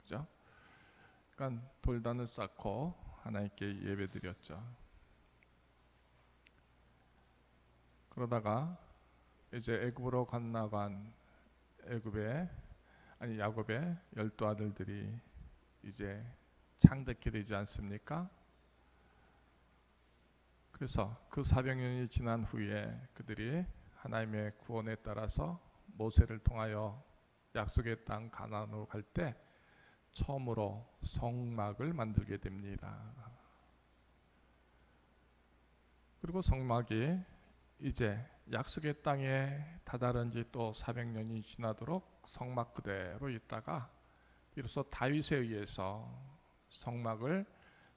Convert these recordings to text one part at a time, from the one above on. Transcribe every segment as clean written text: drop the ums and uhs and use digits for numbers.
그죠? 그러니까 돌단을 쌓고 하나님께 예배드렸죠. 그러다가 이제 애굽으로 건너간 야곱의 12아들들이 이제 창대케 되지 않습니까? 그래서 그 400년이 지난 후에 그들이 하나님의 구원에 따라서 모세를 통하여 약속의 땅 가나안으로 갈 때 처음으로 성막을 만들게 됩니다. 그리고 성막이 이제 약속의 땅에 다다른 지 또 400년이 지나도록 성막 그대로 있다가 비로소 다윗에 의해서 성막을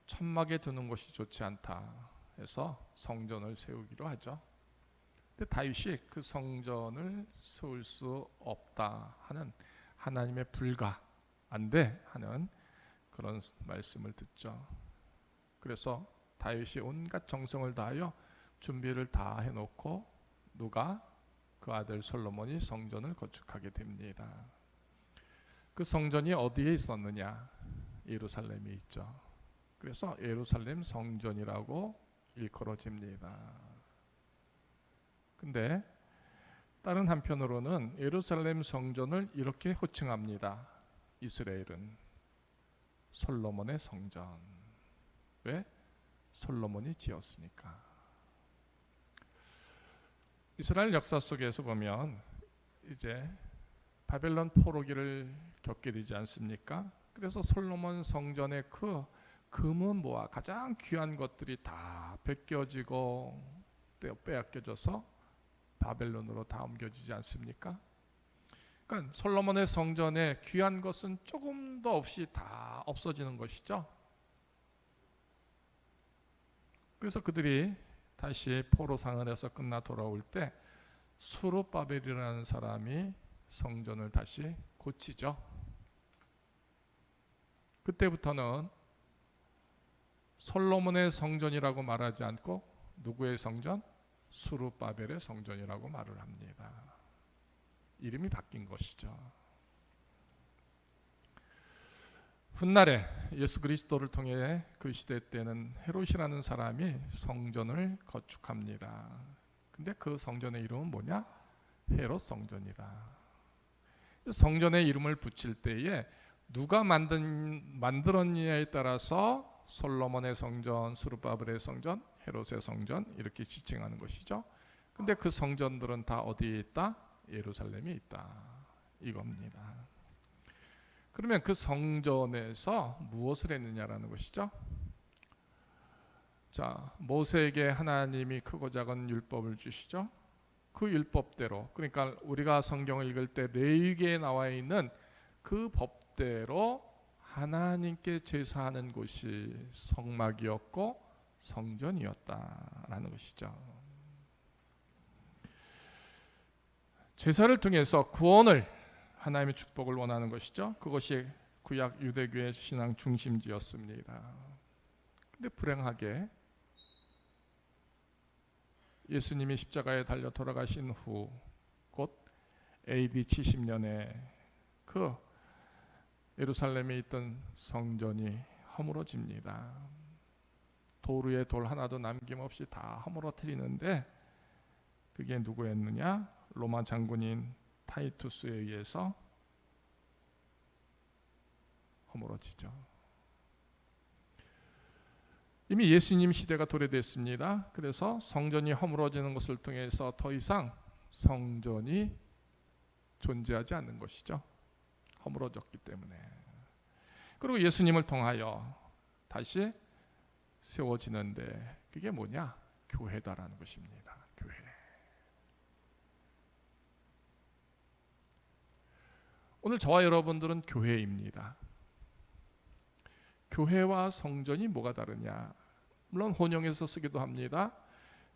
천막에 두는 것이 좋지 않다 해서 성전을 세우기로 하죠. 근데 다윗이 그 성전을 세울 수 없다 하는 하나님의 안돼 하는 그런 말씀을 듣죠. 그래서 다윗이 온갖 정성을 다하여 준비를 다 해놓고 누가 그 아들 솔로몬이 성전을 건축하게 됩니다. 그 성전이 어디에 있었느냐? 예루살렘에 있죠. 그래서 예루살렘 성전이라고 일컬어집니다. 근데 다른 한편으로는 예루살렘 성전을 이렇게 호칭합니다. 이스라엘은 솔로몬의 성전. 왜? 솔로몬이 지었으니까. 이스라엘 역사 속에서 보면 이제 바벨론 포로기를 겪게 되지 않습니까? 그래서 솔로몬 성전의 그 금은 뭐야? 가장 귀한 것들이 다 벗겨지고 빼앗겨져서 바벨론으로 다 옮겨지지 않습니까? 그러니까 솔로몬의 성전에 귀한 것은 조금도 없이 다 없어지는 것이죠. 그래서 그들이 다시 포로 상흔에서 끝나 돌아올 때 수르바벨이라는 사람이 성전을 다시 고치죠. 그때부터는 솔로몬의 성전이라고 말하지 않고 누구의 성전? 수르바벨의 성전이라고 말을 합니다. 이름이 바뀐 것이죠. 훗날에 예수 그리스도를 통해 그 시대 때는 헤롯이라는 사람이 성전을 건축합니다. 근데 그 성전의 이름은 뭐냐? 헤롯 성전이다. 성전의 이름을 붙일 때에 누가 만들었느냐에 따라서 솔로몬의 성전, 스룹바벨의 성전, 헤롯의 성전 이렇게 지칭하는 것이죠. 근데 그 성전들은 다 어디에 있다? 예루살렘에 있다. 이겁니다. 그러면 그 성전에서 무엇을 했느냐라는 것이죠. 자, 모세에게 하나님이 크고 작은 율법을 주시죠. 그 율법대로, 그러니까 우리가 성경을 읽을 때 레위기에 나와 있는 그 법대로 하나님께 제사하는 곳이 성막이었고 성전이었다라는 것이죠. 제사를 통해서 구원을, 하나님의 축복을 원하는 것이죠. 그것이 구약 유대교의 신앙 중심지였습니다. 근데 불행하게 예수님이 십자가에 달려 돌아가신 후 곧 AD 70년에 그 예루살렘에 있던 성전이 허물어집니다. 돌 위에 돌 하나도 남김없이 다 허물어뜨리는데 그게 누구였느냐? 로마 장군인 타이투스에 의해서 허물어지죠. 이미 예수님 시대가 도래됐습니다. 그래서 성전이 허물어지는 것을 통해서 더 이상 성전이 존재하지 않는 것이죠. 허물어졌기 때문에. 그리고 예수님을 통하여 다시 세워지는데 그게 뭐냐? 교회다라는 것입니다. 교회. 오늘 저와 여러분들은 교회입니다. 교회와 성전이 뭐가 다르냐? 물론 혼용해서 쓰기도 합니다.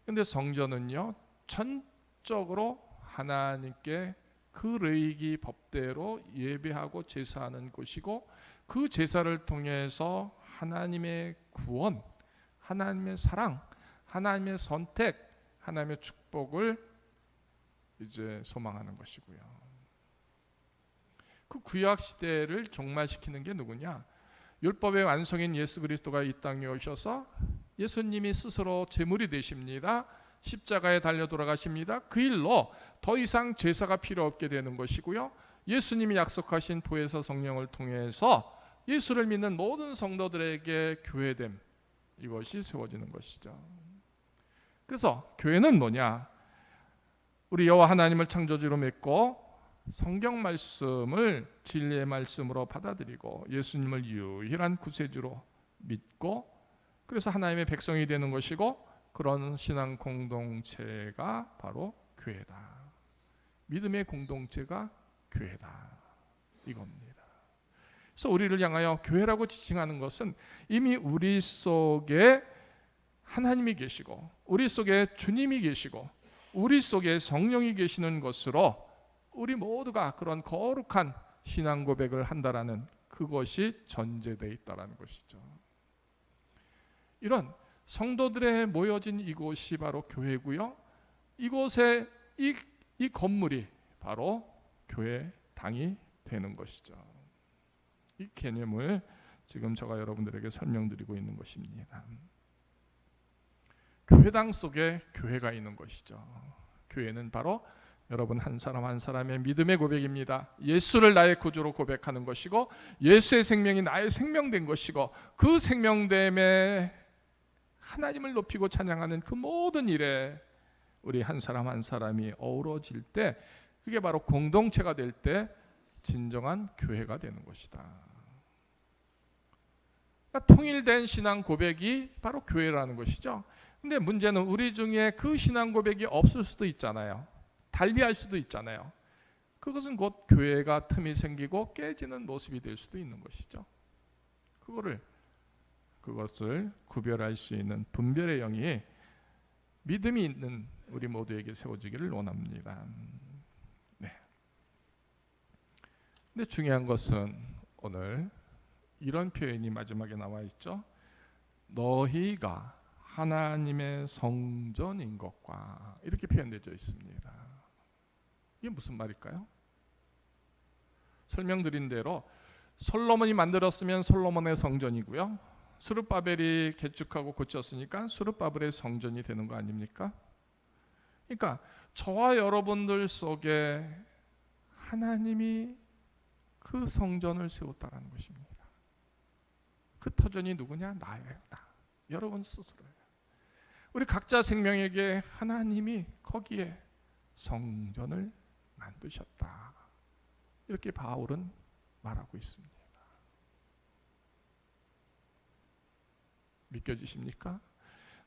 근데 성전은요, 전적으로 하나님께 그 레위기 법대로 예배하고 제사하는 곳이고 그 제사를 통해서 하나님의 구원, 하나님의 사랑, 하나님의 선택, 하나님의 축복을 이제 소망하는 것이고요. 그 구약 시대를 종말시키는 게 누구냐? 율법의 완성인 예수 그리스도가 이 땅에 오셔서 예수님이 스스로 제물이 되십니다. 십자가에 달려 돌아가십니다. 그 일로 더 이상 제사가 필요 없게 되는 것이고요. 예수님이 약속하신 보혜사 성령을 통해서 예수를 믿는 모든 성도들에게 교회됨, 이것이 세워지는 것이죠. 그래서 교회는 뭐냐? 우리 여호와 하나님을 창조주로 믿고 성경 말씀을 진리의 말씀으로 받아들이고 예수님을 유일한 구세주로 믿고 그래서 하나님의 백성이 되는 것이고, 그런 신앙 공동체가 바로 교회다. 믿음의 공동체가 교회다, 이겁니다. 그래서 우리를 향하여 교회라고 지칭하는 것은 이미 우리 속에 하나님이 계시고 우리 속에 주님이 계시고 우리 속에 성령이 계시는 것으로 우리 모두가 그런 거룩한 신앙 고백을 한다라는 그것이 전제되어 있다라는 것이죠. 이런 성도들의 모여진 이곳이 바로 교회고요. 이곳에 이 건물이 바로 교회당이 되는 것이죠. 이 개념을 지금 제가 여러분들에게 설명드리고 있는 것입니다. 교회당 속에 교회가 있는 것이죠. 교회는 바로 여러분 한 사람 한 사람의 믿음의 고백입니다. 예수를 나의 구주로 고백하는 것이고 예수의 생명이 나의 생명된 것이고 그 생명됨에 하나님을 높이고 찬양하는 그 모든 일에 우리 한 사람 한 사람이 어우러질 때 그게 바로 공동체가 될 때 진정한 교회가 되는 것이다. 그러니까 통일된 신앙 고백이 바로 교회라는 것이죠. 근데 문제는 우리 중에 그 신앙 고백이 없을 수도 있잖아요. 달리할 수도 있잖아요. 그것은 곧 교회가 틈이 생기고 깨지는 모습이 될 수도 있는 것이죠. 그것을 구별할 수 있는 분별의 영이 믿음이 있는 우리 모두에게 세워지기를 원합니다. 네. 근데 중요한 것은 오늘 이런 표현이 마지막에 나와 있죠. 너희가 하나님의 성전인 것과 이렇게 표현되어 있습니다. 이게 무슨 말일까요? 설명드린 대로 솔로몬이 만들었으면 솔로몬의 성전이고요. 스룹바벨이 개축하고 고쳤으니까 스룹바벨의 성전이 되는 거 아닙니까? 그러니까 저와 여러분들 속에 하나님이 그 성전을 세웠다는 것입니다. 그 터전이 누구냐? 나예요. 나. 여러분 스스로예요. 우리 각자 생명에게 하나님이 거기에 성전을 만드셨다. 이렇게 바울은 말하고 있습니다. 믿겨지십니까?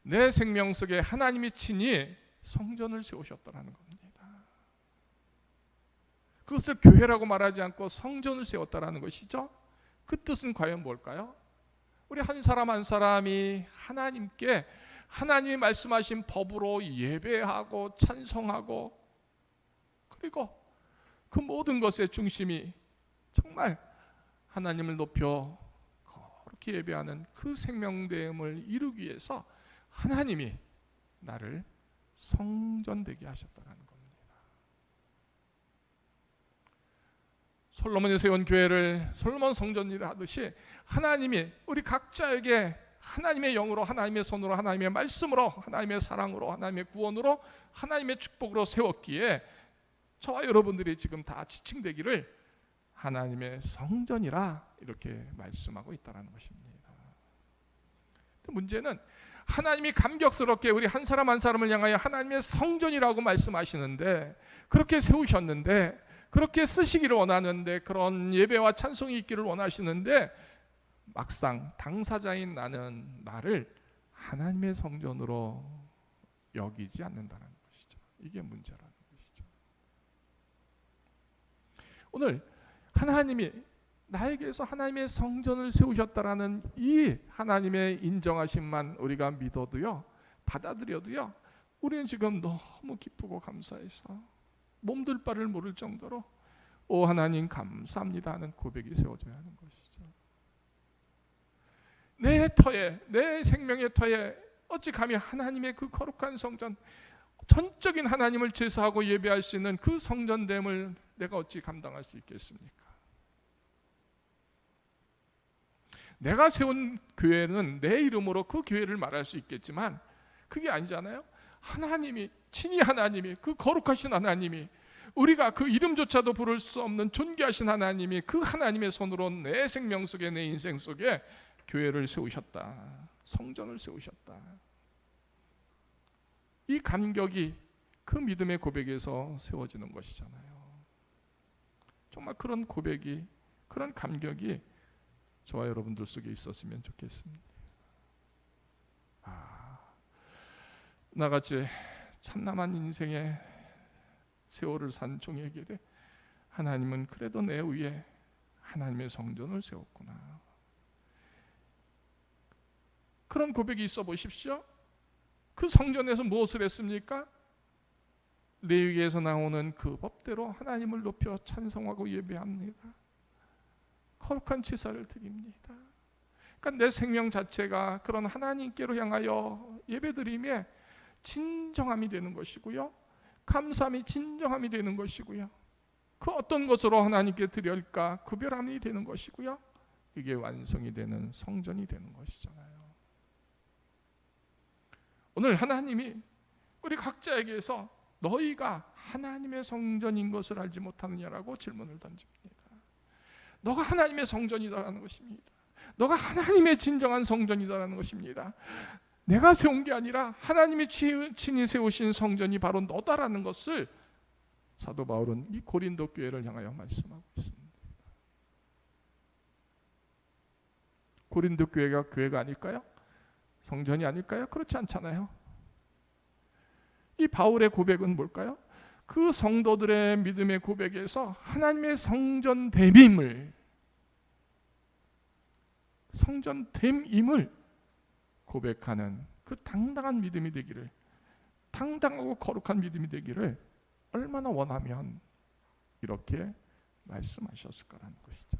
내 생명 속에 하나님이 친히 성전을 세우셨다는 겁니다. 그것을 교회라고 말하지 않고 성전을 세웠다는 것이죠. 그 뜻은 과연 뭘까요? 우리 한 사람 한 사람이 하나님께 하나님이 말씀하신 법으로 예배하고 찬송하고 그리고 그 모든 것의 중심이 정말 하나님을 높여 거룩히 예배하는 그 생명됨을 이루기 위해서 하나님이 나를 성전되게 하셨다는 겁니다. 솔로몬이 세운 교회를 솔로몬 성전이라 하듯이 하나님이 우리 각자에게 하나님의 영으로 하나님의 손으로 하나님의 말씀으로 하나님의 사랑으로 하나님의 구원으로 하나님의 축복으로 세웠기에 저와 여러분들이 지금 다 지칭되기를 하나님의 성전이라 이렇게 말씀하고 있다는 것입니다. 문제는 하나님이 감격스럽게 우리 한 사람 한 사람을 향하여 하나님의 성전이라고 말씀하시는데 그렇게 세우셨는데 그렇게 쓰시기를 원하는데 그런 예배와 찬송이 있기를 원하시는데 막상 당사자인 나를 하나님의 성전으로 여기지 않는다는 것이죠. 이게 문제라는 것이죠. 오늘 하나님이 나에게서 하나님의 성전을 세우셨다라는 이 하나님의 인정하심만 우리가 믿어도요, 받아들여도요, 우리는 지금 너무 기쁘고 감사해서 몸둘 바를 모를 정도로 오 하나님 감사합니다 하는 고백이 세워져야 하는 것이죠. 내 터에, 내 생명의 터에 어찌 감히 하나님의 그 거룩한 성전, 전적인 하나님을 제사하고 예배할 수 있는 그 성전됨을 내가 어찌 감당할 수 있겠습니까? 내가 세운 교회는 내 이름으로 그 교회를 말할 수 있겠지만 그게 아니잖아요. 하나님이, 친히 하나님이, 그 거룩하신 하나님이, 우리가 그 이름조차도 부를 수 없는 존귀하신 하나님이 그 하나님의 손으로 내 생명 속에, 내 인생 속에 교회를 세우셨다. 성전을 세우셨다. 이 감격이 그 믿음의 고백에서 세워지는 것이잖아요. 정말 그런 고백이, 그런 감격이 저와 여러분들 속에 있었으면 좋겠습니다. 나같이 참남한 인생의 세월을 산 종에게 하나님은 그래도 내 위에 하나님의 성전을 세웠구나. 그런 고백이 있어 보십시오. 그 성전에서 무엇을 했습니까? 레위기에서 나오는 그 법대로 하나님을 높여 찬송하고 예배합니다. 거룩한 제사를 드립니다. 그러니까 내 생명 자체가 그런 하나님께로 향하여 예배드림에 진정함이 되는 것이고요, 감사함이 진정함이 되는 것이고요, 그 어떤 것으로 하나님께 드릴까 구별함이 되는 것이고요, 이게 완성이 되는 성전이 되는 것이잖아요. 오늘 하나님이 우리 각자에게서 너희가 하나님의 성전인 것을 알지 못하느냐라고 질문을 던집니다. 너가 하나님의 성전이다라는 것입니다. 너가 하나님의 진정한 성전이다라는 것입니다. 내가 세운 게 아니라 하나님이 친히 세우신 성전이 바로 너다라는 것을 사도 바울은 이 고린도 교회를 향하여 말씀하고 있습니다. 고린도 교회가 교회가 아닐까요? 성전이 아닐까요? 그렇지 않잖아요. 이 바울의 고백은 뭘까요? 그 성도들의 믿음의 고백에서 하나님의 성전됨임을 고백하는 그 당당한 믿음이 되기를, 당당하고 거룩한 믿음이 되기를 얼마나 원하면 이렇게 말씀하셨을까라는 것이죠.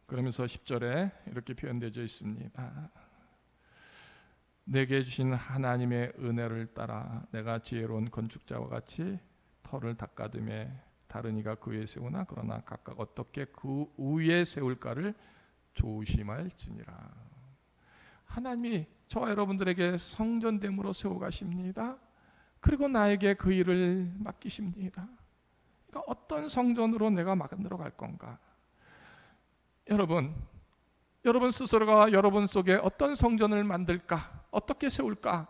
그러면서 10절에 이렇게 표현되어 있습니다. 내게 주신 하나님의 은혜를 따라 내가 지혜로운 건축자와 같이 터를 닦아두매 다른 이가 그 위에 세우나 그러나 각각 어떻게 그 위에 세울까를 조심할지니라. 하나님이 저와 여러분들에게 성전됨으로 세워가십니다. 그리고 나에게 그 일을 맡기십니다. 그러니까 어떤 성전으로 내가 만들어 갈 건가? 여러분 스스로가 여러분 속에 어떤 성전을 만들까? 어떻게 세울까?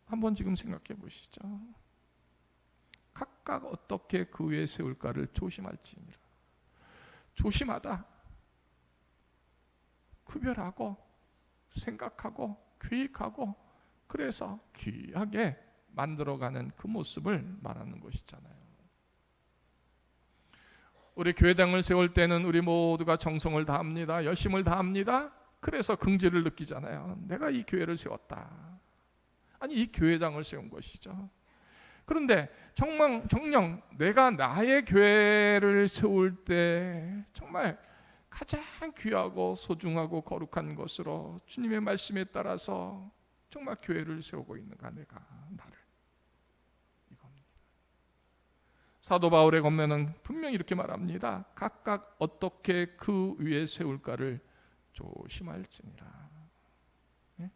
한번 지금 생각해 보시죠. 각각 어떻게 그 위에 세울까를 조심할지니라. 조심하다. 구별하고 생각하고 계획하고 그래서 귀하게 만들어가는 그 모습을 말하는 것이잖아요. 우리 교회당을 세울 때는 우리 모두가 정성을 다합니다. 열심을 다합니다. 그래서 긍지를 느끼잖아요. 내가 이 교회를 세웠다. 아니 이 교회당을 세운 것이죠. 그런데 정녕 내가 나의 교회를 세울 때 정말 가장 귀하고 소중하고 거룩한 것으로 주님의 말씀에 따라서 정말 교회를 세우고 있는가 내가 나를, 이겁니다. 사도 바울의 권면은 분명히 이렇게 말합니다. 각각 어떻게 그 위에 세울까를 조심할지니라. 네?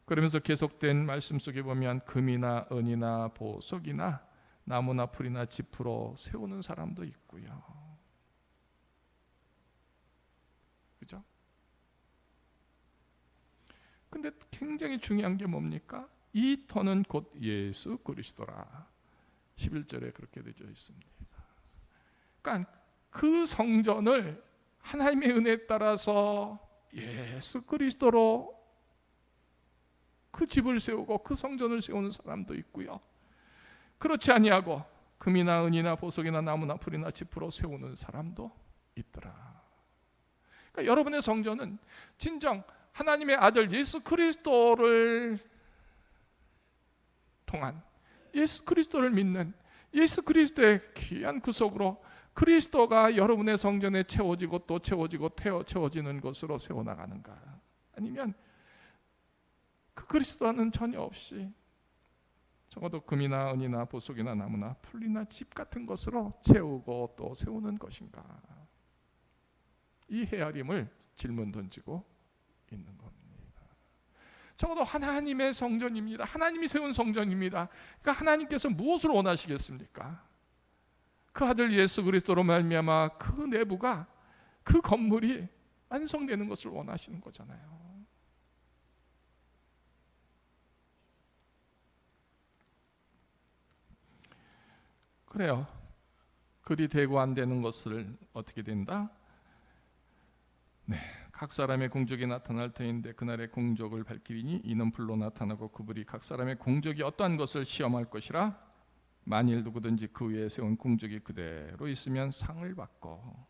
그러면서 계속된 말씀 속에 보면 금이나 은이나 보석이나 나무나 풀이나 짚으로 세우는 사람도 있고요. 그죠? 근데 굉장히 중요한 게 뭡니까? 이 터는 곧 예수 그리스도라. 11절에 그렇게 되어 있습니다. 그러니까 그 성전을 하나님의 은혜에 따라서 예수 그리스도로 그 집을 세우고 그 성전을 세우는 사람도 있고요. 그렇지 아니하고 금이나 은이나 보석이나 나무나 풀이나 짚으로 세우는 사람도 있더라. 그러니까 여러분의 성전은 진정 하나님의 아들 예수 그리스도를 통한, 예수 그리스도를 믿는, 예수 그리스도의 귀한 구속으로 그리스도가 여러분의 성전에 채워지고 또 채워지고 채워지는 것으로 세워나가는가? 아니면 그 그리스도와는 전혀 없이 적어도 금이나 은이나 보석이나 나무나 풀이나 집 같은 것으로 채우고 또 세우는 것인가? 이 헤아림을 질문 던지고 있는 겁니다. 적어도 하나님의 성전입니다. 하나님이 세운 성전입니다. 그러니까 하나님께서 무엇을 원하시겠습니까? 그 아들 예수 그리스도로 말미암아 그 내부가, 그 건물이 완성되는 것을 원하시는 거잖아요. 그래요. 그리 되고 안 되는 것을 어떻게 된다? 네, 각 사람의 공적이 나타날 터인데 그날의 공적을 밝히리니 이는 불로 나타나고 그 불이 각 사람의 공적이 어떠한 것을 시험할 것이라. 만일 누구든지 그 위에 세운 공적이 그대로 있으면 상을 받고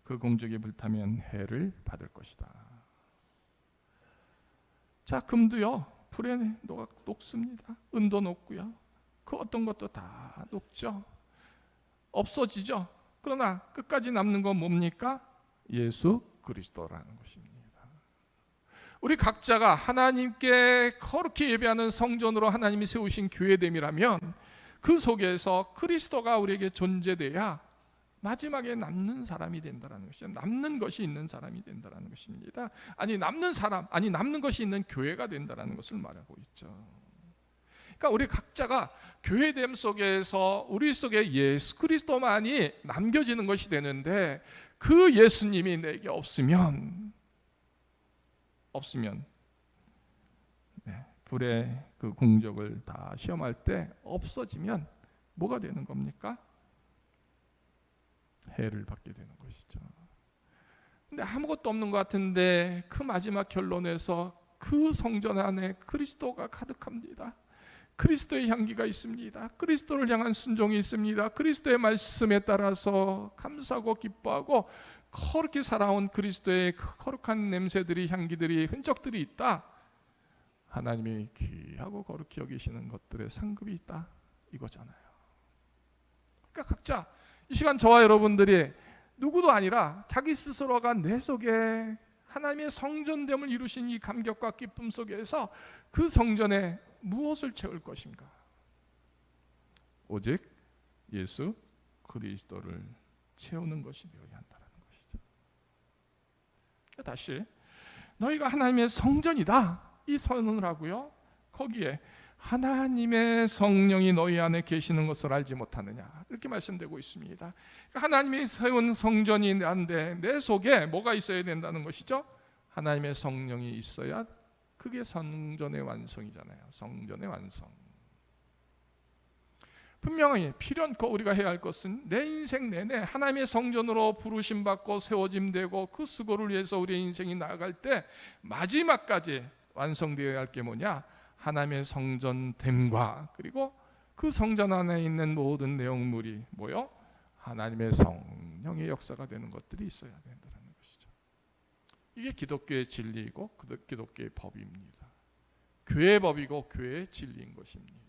그 공적이 불타면 해를 받을 것이다. 자, 금도요 불에 녹습니다. 은도 녹고요, 그 어떤 것도 다 녹죠. 없어지죠. 그러나 끝까지 남는 건 뭡니까? 예수 그리스도라는 것입니다. 우리 각자가 하나님께 거룩히 예배하는 성전으로 하나님이 세우신 교회됨이라면 그 속에서 그리스도가 우리에게 존재돼야 마지막에 남는 사람이 된다는 것이죠. 남는 것이 있는 사람이 된다는 것입니다. 아니, 남는 사람, 아니 남는 것이 있는 교회가 된다는 것을 말하고 있죠. 그러니까 우리 각자가 교회됨 속에서 우리 속에 예수 그리스도만이 남겨지는 것이 되는데, 그 예수님이 내게 없으면 불의 그 공적을 다 시험할 때 없어지면 뭐가 되는 겁니까? 해를 받게 되는 것이죠. 근데 아무것도 없는 것 같은데 그 마지막 결론에서 그 성전 안에 그리스도가 가득합니다. 그리스도의 향기가 있습니다. 그리스도를 향한 순종이 있습니다. 그리스도의 말씀에 따라서 감사하고 기뻐하고 거룩히 살아온 그리스도의 거룩한 냄새들이, 향기들이, 흔적들이 있다. 하나님이 귀하고 거룩히 여기시는 것들의 상급이 있다, 이거잖아요. 그러니까 각자 이 시간 저와 여러분들이 누구도 아니라 자기 스스로가 내 속에 하나님의 성전됨을 이루신 이 감격과 기쁨 속에서 그 성전에 무엇을 채울 것인가? 오직 예수 그리스도를 채우는 것이 되어야 한다는 것이죠. 다시 너희가 하나님의 성전이다, 이 선언을 하고요, 거기에 하나님의 성령이 너희 안에 계시는 것을 알지 못하느냐, 이렇게 말씀되고 있습니다. 하나님이 세운 성전이 한데 내 속에 뭐가 있어야 된다는 것이죠? 하나님의 성령이 있어야 그게 성전의 완성이잖아요. 성전의 완성. 분명히 필연코 우리가 해야 할 것은 내 인생 내내 하나님의 성전으로 부르심 받고 세워짐 되고 그 수고를 위해서 우리의 인생이 나아갈 때 마지막까지 완성되어야 할 게 뭐냐? 하나님의 성전됨과 그리고 그 성전 안에 있는 모든 내용물이 뭐요? 하나님의 성령의 역사가 되는 것들이 있어야 된다는 것이죠. 이게 기독교의 진리이고 기독교의 법입니다. 교회의 법이고 교회의 진리인 것입니다.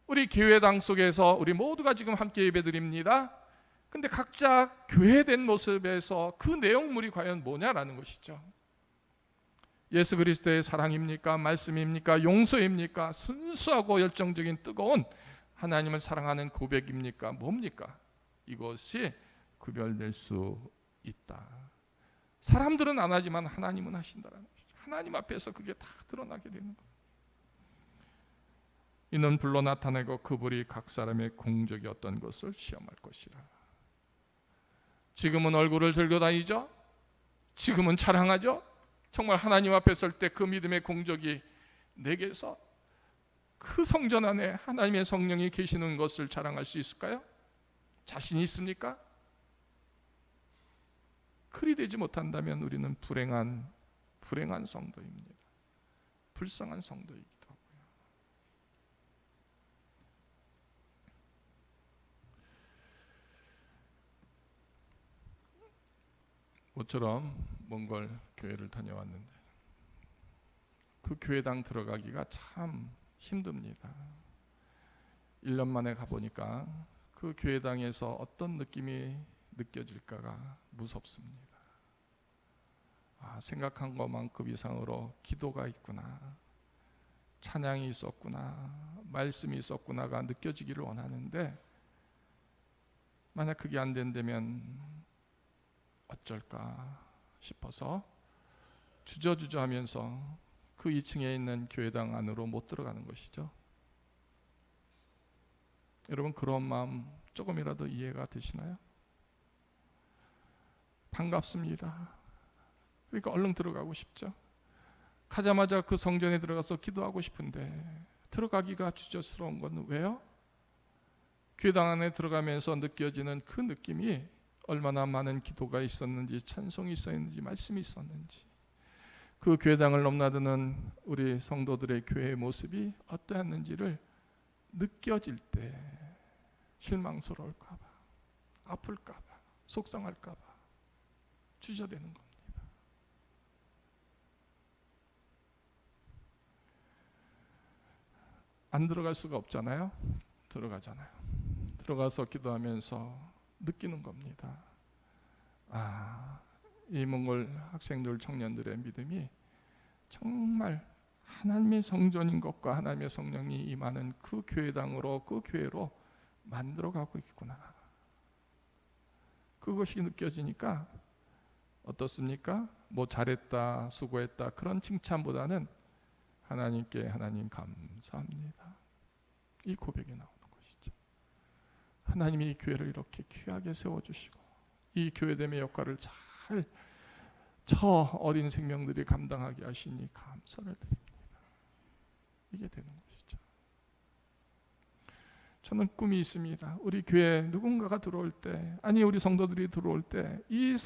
우리 교회당 속에서 우리 모두가 지금 함께 예배드립니다. 근데 각자 교회된 모습에서 그 내용물이 과연 뭐냐라는 것이죠. 예수 그리스도의 사랑입니까? 말씀입니까? 용서입니까? 순수하고 열정적인 뜨거운 하나님을 사랑하는 고백입니까? 뭡니까? 이것이 구별될 수 있다. 사람들은 안 하지만 하나님은 하신다는 것이죠. 하나님 앞에서 그게 다 드러나게 되는 거예요. 이는 불로 나타내고 그 불이 각 사람의 공적이 어떤 것을 시험할 것이라. 지금은 얼굴을 들고 다니죠? 지금은 자랑하죠? 정말 하나님 앞에 설 때 그 믿음의 공적이 내게서 그 성전 안에 하나님의 성령이 계시는 것을 자랑할 수 있을까요? 자신이 있습니까? 그리 되지 못한다면 우리는 불행한 성도입니다. 불쌍한 성도이기도 하고요. 모처럼 몽골 교회를 다녀왔는데 그 교회당 들어가기가 참 힘듭니다. 1년 만에 가보니까 그 교회당에서 어떤 느낌이 느껴질까가 무섭습니다. 생각한 것만큼 이상으로 기도가 있구나, 찬양이 있었구나, 말씀이 있었구나가 느껴지기를 원하는데, 만약 그게 안 된다면 어쩔까 싶어서 주저주저하면서 그 2층에 있는 교회당 안으로 못 들어가는 것이죠. 여러분, 그런 마음 조금이라도 이해가 되시나요? 반갑습니다. 그러니까 얼른 들어가고 싶죠. 가자마자 그 성전에 들어가서 기도하고 싶은데 들어가기가 주저스러운 건 왜요? 교회당 안에 들어가면서 느껴지는 그 느낌이 얼마나 많은 기도가 있었는지, 찬송이 있었는지, 말씀이 있었는지, 그 교회당을 넘나드는 우리 성도들의 교회의 모습이 어떠했는지를 느껴질 때 실망스러울까 봐, 아플까 봐, 속상할까 봐 주저되는 겁니다. 안 들어갈 수가 없잖아요. 들어가잖아요. 들어가서 기도하면서 느끼는 겁니다. 이 몽골 학생들, 청년들의 믿음이 정말 하나님의 성전인 것과 하나님의 성령이 임하는 그 교회당으로, 그 교회로 만들어가고 있구나. 그것이 느껴지니까 어떻습니까? 뭐 잘했다, 수고했다, 그런 칭찬보다는 하나님께 하나님 감사합니다, 이 고백이 나오는 것이죠. 하나님이 이 교회를 이렇게 귀하게 세워주시고 이 교회됨의 역할을 잘 저 어린 생명들이 감당하게 하시니 감사를 드립니다. 이게 되는 것이죠. 저는 꿈이 있습니다. 우리 교회 누군가가 들어올 때, 아니 우리 성도들이 들어올 때 이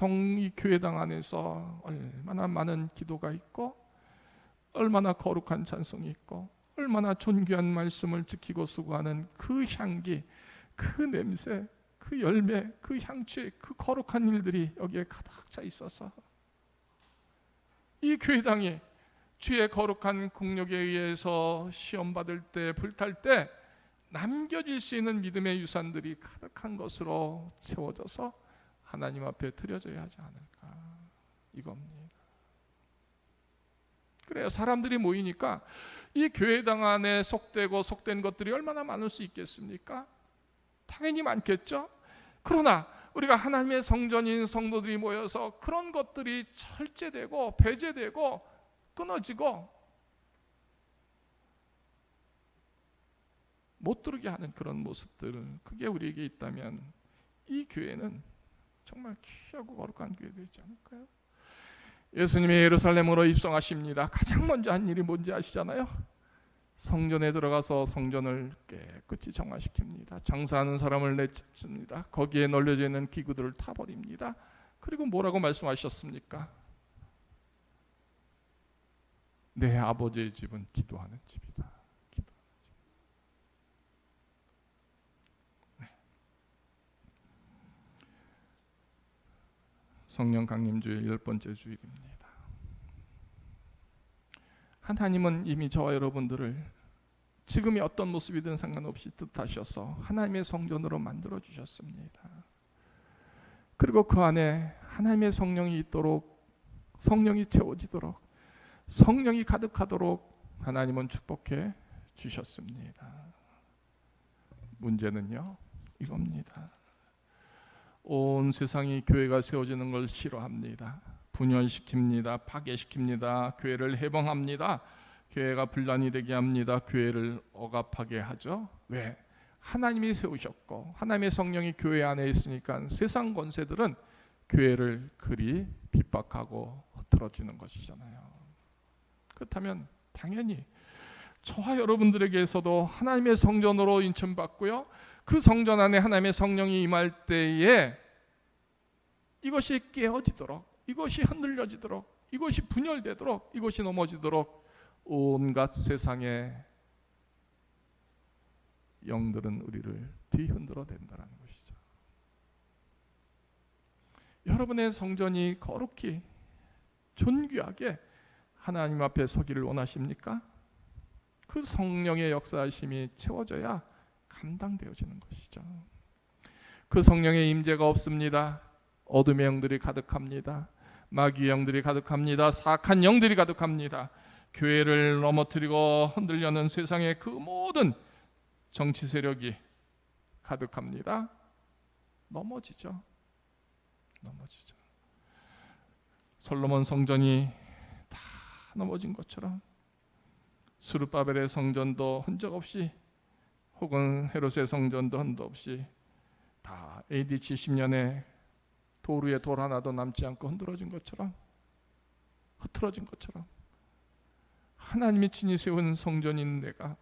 교회당 안에서 얼마나 많은 기도가 있고, 얼마나 거룩한 찬송이 있고, 얼마나 존귀한 말씀을 지키고 수고하는 그 향기, 그 냄새, 그 열매, 그 향취, 그 거룩한 일들이 여기에 가득 차 있어서 이 교회당이 주의 거룩한 공력에 의해서 시험받을 때, 불탈 때 남겨질 수 있는 믿음의 유산들이 가득한 것으로 채워져서 하나님 앞에 드려져야 하지 않을까, 이겁니다. 그래요. 사람들이 모이니까 이 교회당 안에 속된 것들이 얼마나 많을 수 있겠습니까? 당연히 많겠죠. 그러나 우리가 하나님의 성전인 성도들이 모여서 그런 것들이 철제되고 배제되고 끊어지고 못 들게 하는 그런 모습들, 그게 우리에게 있다면 이 교회는 정말 귀하고 거룩한 교회 되지 않을까요? 예수님이 예루살렘으로 입성하십니다. 가장 먼저 한 일이 뭔지 아시잖아요? 성전에 들어가서 성전을 깨끗이 정화시킵니다. 장사하는 사람을 내쫓습니다. 거기에 널려져 있는 기구들을 타버립니다. 그리고 뭐라고 말씀하셨습니까? 내 아버지의 집은 기도하는 집이다. 네. 성령 강림주의 10번째 주일입니다. 하나님은 이미 저와 여러분들을 지금이 어떤 모습이든 상관없이 뜻하셔서 하나님의 성전으로 만들어 주셨습니다. 그리고 그 안에 하나님의 성령이 있도록, 성령이 채워지도록, 성령이 가득하도록 하나님은 축복해 주셨습니다. 문제는요, 이겁니다. 온 세상이 교회가 세워지는 걸 싫어합니다. 분열시킵니다. 파괴시킵니다. 교회를 해방합니다. 교회가 분란이 되게 합니다. 교회를 억압하게 하죠. 왜? 하나님이 세우셨고 하나님의 성령이 교회 안에 있으니까 세상 권세들은 교회를 그리 핍박하고 흐트러지는 것이잖아요. 그렇다면 당연히 저와 여러분들에게서도 하나님의 성전으로 인천받고요, 그 성전 안에 하나님의 성령이 임할 때에 이것이 깨어지도록, 이것이 흔들려지도록, 이것이 분열되도록, 이것이 넘어지도록 온갖 세상의 영들은 우리를 뒤흔들어 댄다는 것이죠. 여러분의 성전이 거룩히 존귀하게 하나님 앞에 서기를 원하십니까? 그 성령의 역사하심이 채워져야 감당되어지는 것이죠. 그 성령의 임재가 없습니다. 어둠의 영들이 가득합니다. 마귀의 영들이 가득합니다. 사악한 영들이 가득합니다. 교회를 넘어뜨리고 흔들려는 세상의 그 모든 정치 세력이 가득합니다. 넘어지죠. 솔로몬 성전이 다 넘어진 것처럼 스룹바벨의 성전도 흔적 없이, 혹은 헤롯의 성전도 흔적 없이 다 AD 70년에 돌 위에 돌 하나도 남지 않고 흔들어진 것처럼, 흐트러진 것처럼, 하나님이 친히 세운 성전인 내가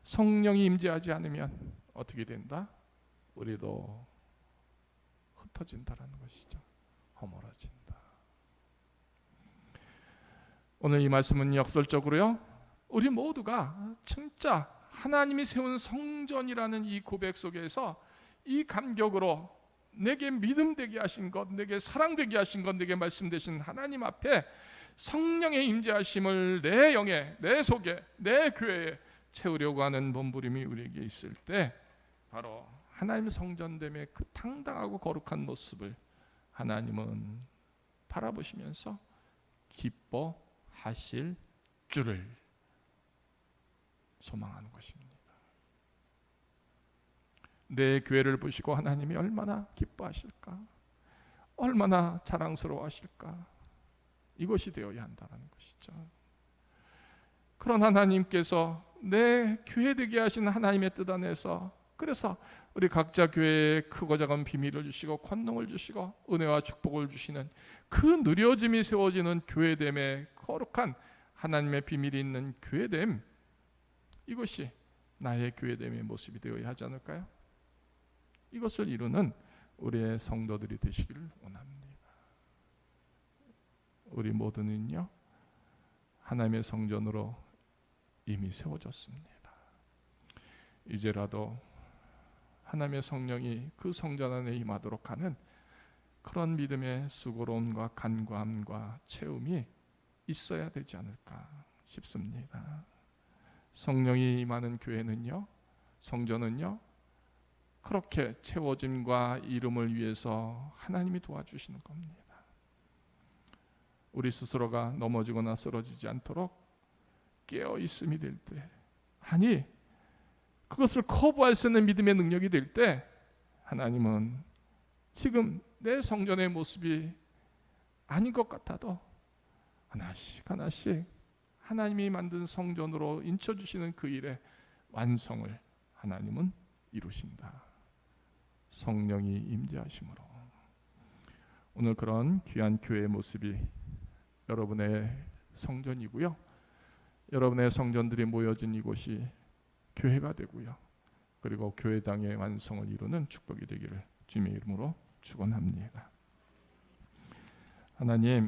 성령이 임재하지 않으면 어떻게 된다? 우리도 흩어진다라는 것이죠. 허물어진다. 오늘 이 말씀은 역설적으로요, 우리 모두가 진짜 하나님이 세운 성전이라는 이 고백 속에서 이 감격으로 내게 믿음 되게 하신 것, 내게 사랑 되게 하신 것, 내게 말씀 되신 하나님 앞에 성령의 임재하심을 내 영에, 내 속에, 내 교회에 채우려고 하는 몸부림이 우리에게 있을 때, 바로 하나님 성전됨의 그 당당하고 거룩한 모습을 하나님은 바라보시면서 기뻐하실 줄을 소망하는 것입니다. 내 교회를 보시고 하나님이 얼마나 기뻐하실까, 얼마나 자랑스러워하실까, 이것이 되어야 한다는 것이죠. 그런 하나님께서 내 교회 되게 하신 하나님의 뜻 안에서, 그래서 우리 각자 교회에 크고 작은 비밀을 주시고 권능을 주시고 은혜와 축복을 주시는 그 누려짐이 세워지는 교회됨의 거룩한 하나님의 비밀이 있는 교회됨, 이것이 나의 교회됨의 모습이 되어야 하지 않을까요? 이것을 이루는 우리의 성도들이 되시기를 원합니다. 우리 모두는요, 하나님의 성전으로 이미 세워졌습니다. 이제라도 하나님의 성령이 그 성전 안에 임하도록 하는 그런 믿음의 수고로움과 간구함과 채움이 있어야 되지 않을까 싶습니다. 성령이 임하는 교회는요, 성전은요, 그렇게 채워짐과 이름을 위해서 하나님이 도와주시는 겁니다. 우리 스스로가 넘어지거나 쓰러지지 않도록 깨어 있음이 될 때, 아니 그것을 커버할 수 있는 믿음의 능력이 될 때, 하나님은 지금 내 성전의 모습이 아닌 것 같아도 하나씩 하나씩 하나님이 만든 성전으로 인쳐주시는 그 일의 완성을 하나님은 이루신다. 성령이 임재하심으로. 오늘 그런 귀한 교회의 모습이 여러분의 성전이고요, 여러분의 성전들이 모여진 이곳이 교회가 되고요, 그리고 교회당의 완성을 이루는 축복이 되기를 주님의 이름으로 축원합니다. 하나님,